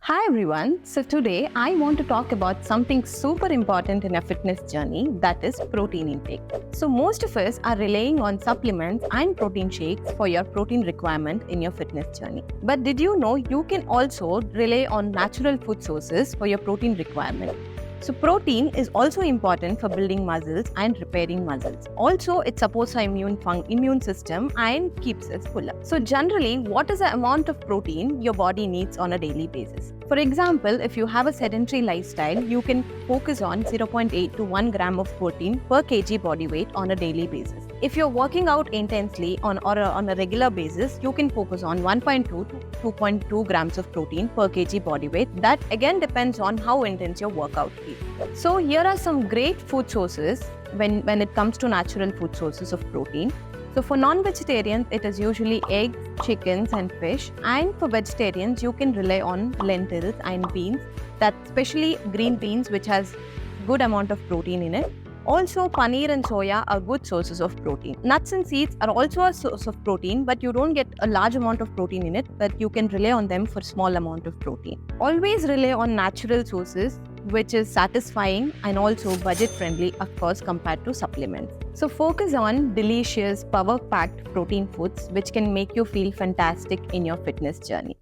Hi everyone. So today I want to talk about something super important in a fitness journey, that is protein intake. So most of us are relying on supplements and protein shakes for your protein requirement in your fitness journey. But did you know you can also rely on natural food sources for your protein requirement? So protein is also important for building muscles and repairing muscles. Also, it supports our immune system and keeps us fuller. So generally, what is the amount of protein your body needs on a daily basis? For example, if you have a sedentary lifestyle, you can focus on 0.8 to 1 gram of protein per kg body weight on a daily basis. If you're working out intensely on a regular basis, you can focus on 1.2 to 2.2 grams of protein per kg body weight. That again depends on how intense your workout is. So here are some great food sources when it comes to natural food sources of protein. So for non-vegetarians, it is usually eggs, chickens and fish. And for vegetarians, you can rely on lentils and beans, that especially green beans, which has good amount of protein in it. Also, paneer and soya are good sources of protein. Nuts and seeds are also a source of protein, but you don't get a large amount of protein in it, but you can rely on them for small amount of protein. Always rely on natural sources, which is satisfying and also budget friendly, of course, compared to supplements. So focus on delicious, power-packed protein foods, which can make you feel fantastic in your fitness journey.